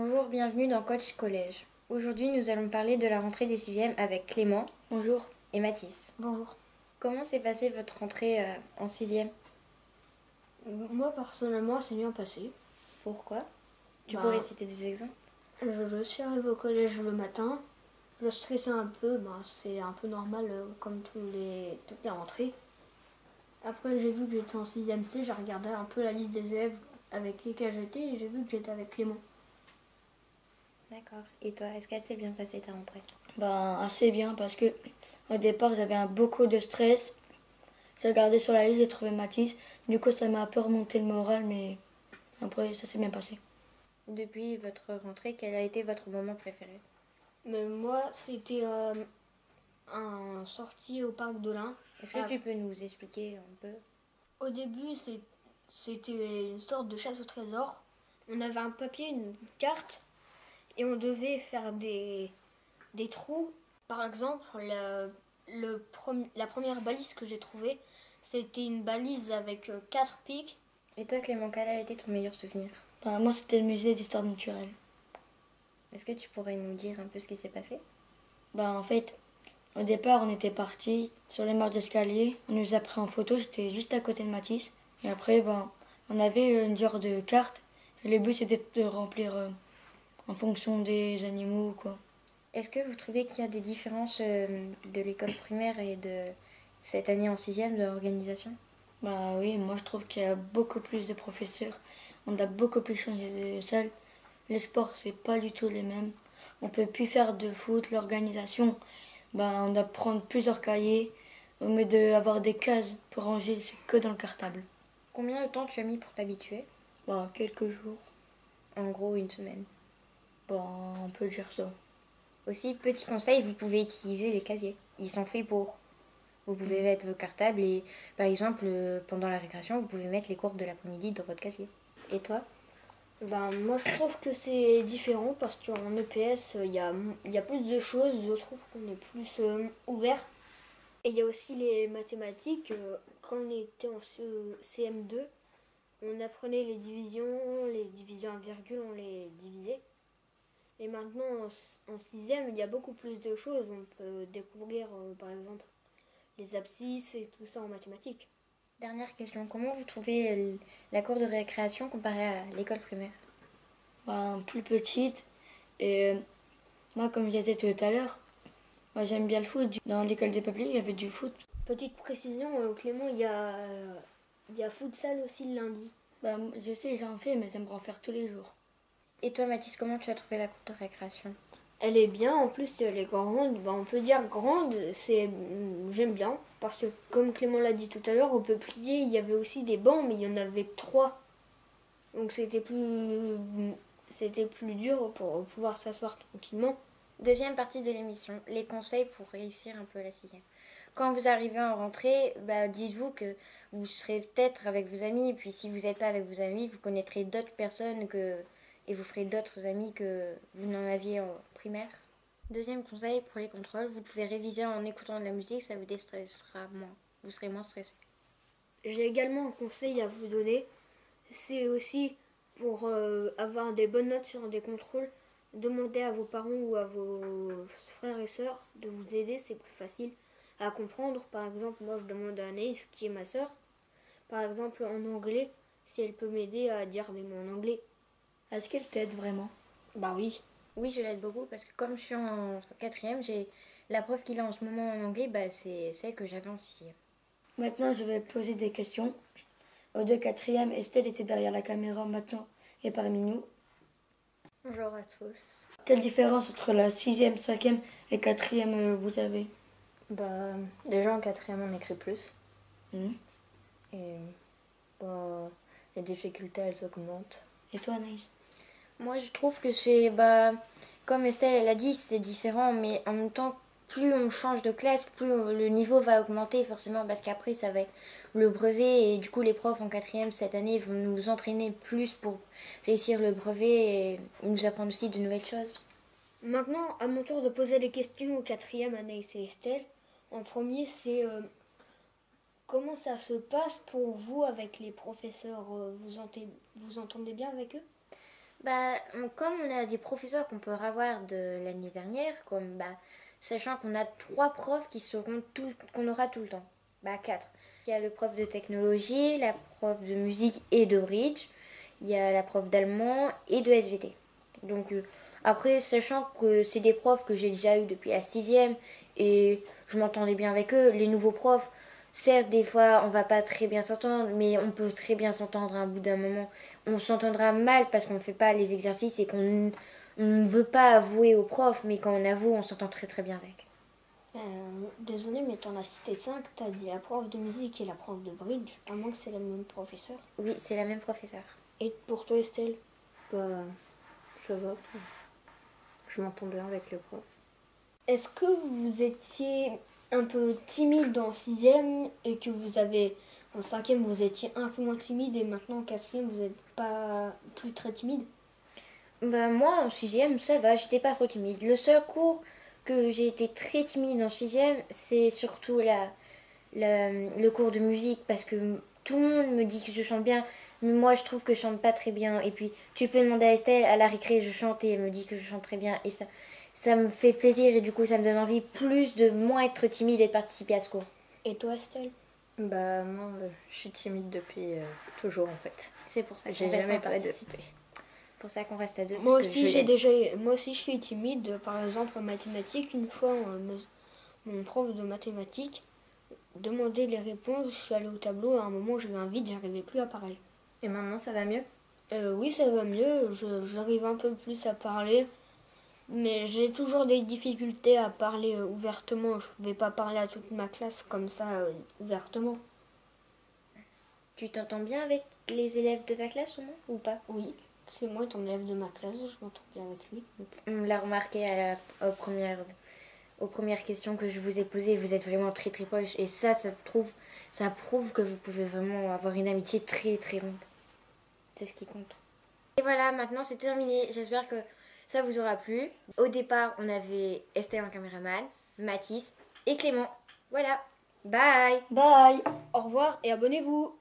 Bonjour, bienvenue dans Coach Collège. Aujourd'hui, nous allons parler de la rentrée des 6e avec Clément. Bonjour. Et Mathis. Bonjour. Comment s'est passée votre rentrée en 6e? Moi, personnellement, c'est bien passé. Pourquoi? Tu pourrais citer des exemples? Je suis arrivée au collège le matin. Je stressais un peu, c'est un peu normal comme toutes les rentrées. Après, j'ai vu que j'étais en 6e C, j'ai regardé un peu la liste des élèves avec lesquels j'étais et j'ai vu que j'étais avec Clément. D'accord. Et toi, est-ce qu'elle s'est bien passée ta rentrée? Assez bien parce que au départ j'avais beaucoup de stress. J'ai regardé sur la liste, j'ai trouvé Mathis. Du coup ça m'a un peu remonté le moral, mais après ça s'est bien passé. Depuis votre rentrée, quel a été votre moment préféré? Mais moi, c'était un sortie au parc de l'Ain. Est-ce que tu peux nous expliquer un peu? Au début, c'était une sorte de chasse au trésor. On avait un papier, une carte, et on devait faire des trous. Par exemple, la première balise que j'ai trouvée, c'était une balise avec 4 pics. Et toi, Clément, quel a été ton meilleur souvenir? Moi c'était le musée d'histoire naturelle. Est-ce que tu pourrais nous dire un peu ce qui s'est passé? En fait, au départ on était partis sur les marches d'escalier. On nous a pris en photo, j'étais juste à côté de Mathis. Et après on avait une genre de carte. Et le but c'était de remplir en fonction des animaux quoi. Est-ce que vous trouvez qu'il y a des différences de l'école primaire et de cette année en 6e de l'organisation? Oui, moi je trouve qu'il y a beaucoup plus de professeurs. On a beaucoup plus changé de salle. Les sports, c'est pas du tout les mêmes. On peut plus faire de foot, l'organisation. On doit prendre plusieurs cahiers. Au lieu d'avoir des cases pour ranger, c'est que dans le cartable. Combien de temps tu as mis pour t'habituer? Quelques jours. En gros, une semaine. On peut dire ça. Aussi, petit conseil, vous pouvez utiliser les casiers. Ils sont faits pour. Vous pouvez mettre vos cartables et, par exemple, pendant la récréation, vous pouvez mettre les cours de l'après-midi dans votre casier. Et toi? Moi, je trouve que c'est différent parce qu'en EPS, il y a plus de choses. Je trouve qu'on est plus ouvert. Et il y a aussi les mathématiques. Quand on était en CM2, on apprenait les divisions à virgule, on les divisait. Et maintenant, en sixième, il y a beaucoup plus de choses. On peut découvrir, par exemple, les abscisses et tout ça en mathématiques. Dernière question, comment vous trouvez la cour de récréation comparée à l'école primaire? Plus petite. Et moi, comme je disais tout à l'heure, moi j'aime bien le foot. Dans l'école des papiers, il y avait du foot. Petite précision, Clément, il y a futsal aussi le lundi. Je sais, j'en fais, mais j'aimerais en faire tous les jours. Et toi, Mathis, comment tu as trouvé la cour de récréation? Elle est bien, en plus elle est grande, on peut dire grande, j'aime bien, parce que comme Clément l'a dit tout à l'heure, au peuplier, il y avait aussi des bancs, mais il y en avait 3. Donc c'était plus dur pour pouvoir s'asseoir tranquillement. Deuxième partie de l'émission, les conseils pour réussir un peu la 6e. Quand vous arrivez en rentrée, dites-vous que vous serez peut-être avec vos amis, et puis si vous n'êtes pas avec vos amis, vous connaîtrez d'autres personnes et vous ferez d'autres amis que vous n'en aviez en primaire. Deuxième conseil pour les contrôles, vous pouvez réviser en écoutant de la musique, ça vous déstressera moins. Vous serez moins stressé. J'ai également un conseil à vous donner, c'est aussi pour avoir des bonnes notes sur des contrôles, demandez à vos parents ou à vos frères et sœurs de vous aider, c'est plus facile à comprendre. Par exemple, moi je demande à Anaïs, qui est ma sœur, par exemple en anglais, si elle peut m'aider à dire des mots en anglais. Est-ce qu'elle t'aide vraiment? Oui. Oui, je l'aide beaucoup parce que comme je suis en 4e, j'ai la preuve qu'il a en ce moment en anglais, c'est celle que j'avais en 6e. Maintenant, je vais poser des questions. Aux deux quatrièmes, Estelle était derrière la caméra maintenant et parmi nous. Bonjour à tous. Quelle différence entre la sixième, cinquième et quatrième vous avez? Déjà en quatrième on écrit plus Mhm. et les difficultés elles augmentent. Et toi, Anaïs? Moi, je trouve que comme Estelle elle a dit, c'est différent, mais en même temps, plus on change de classe, plus le niveau va augmenter forcément, parce qu'après, ça va être le brevet, et du coup, les profs en 4e cette année vont nous entraîner plus pour réussir le brevet et nous apprendre aussi de nouvelles choses. Maintenant, à mon tour de poser les questions au quatrième, Anaïs et Estelle. En premier, c'est comment ça se passe pour vous avec les professeurs, vous entendez bien avec eux? Comme on a des professeurs qu'on peut avoir de l'année dernière, sachant qu'on a 3 profs qu'on aura tout le temps. 4. Il y a le prof de technologie, la prof de musique et de bridge, il y a la prof d'allemand et de SVT. Donc après, sachant que c'est des profs que j'ai déjà eu depuis la 6e et je m'entendais bien avec eux, les nouveaux profs, certes, des fois, on va pas très bien s'entendre, mais on peut très bien s'entendre à un bout d'un moment. On s'entendra mal parce qu'on ne fait pas les exercices et qu'on ne veut pas avouer au prof, mais quand on avoue, on s'entend très très bien avec. Désolé, mais t'en as cité 5. T'as dit la prof de musique et la prof de bridge. À moins que c'est la même professeur. Oui, c'est la même professeure. Et pour toi, Estelle? Bah, ça va. Je m'entends bien avec le prof. Est-ce que vous étiez un peu timide en 6e et que vous avez... En 5e, vous étiez un peu moins timide et maintenant en 4e, vous n'êtes pas plus très timide? Moi, en 6e, ça va, j'étais pas trop timide. Le seul cours que j'ai été très timide en 6e, c'est surtout le cours de musique parce que tout le monde me dit que je chante bien, mais moi je trouve que je chante pas très bien. Et puis tu peux demander à Estelle, à la récré, je chante et elle me dit que je chante très bien. Et ça me fait plaisir et du coup ça me donne envie plus de moins être timide et de participer à ce cours. Et toi, Estelle? Bah, moi, je suis timide depuis toujours en fait. C'est pour ça qu'on J'ai reste jamais un peu à deux. participé. Pour ça qu'on reste à deux. Moi Parce que aussi, moi aussi, je suis timide. Par exemple, en mathématiques, une fois, mon prof de mathématiques demandait les réponses. Je suis allée au tableau. À un moment, j'ai eu un vide, j'arrivais plus à parler. Et maintenant, ça va mieux? Oui, ça va mieux. J'arrive un peu plus à parler. Mais j'ai toujours des difficultés à parler ouvertement. Je ne vais pas parler à toute ma classe comme ça, ouvertement. tu t'entends bien avec les élèves de ta classe au moins ou pas? Oui, c'est moi, ton élève de ma classe, je m'entends bien avec lui. On l'a remarqué aux premières questions que je vous ai posées, vous êtes vraiment très très proches. Et ça prouve que vous pouvez vraiment avoir une amitié très très longue. C'est ce qui compte. Et voilà, maintenant c'est terminé. J'espère que ça vous aura plu. Au départ, on avait Estelle en caméraman, Mathis et Clément. Voilà. Bye. Bye! Au revoir et abonnez-vous!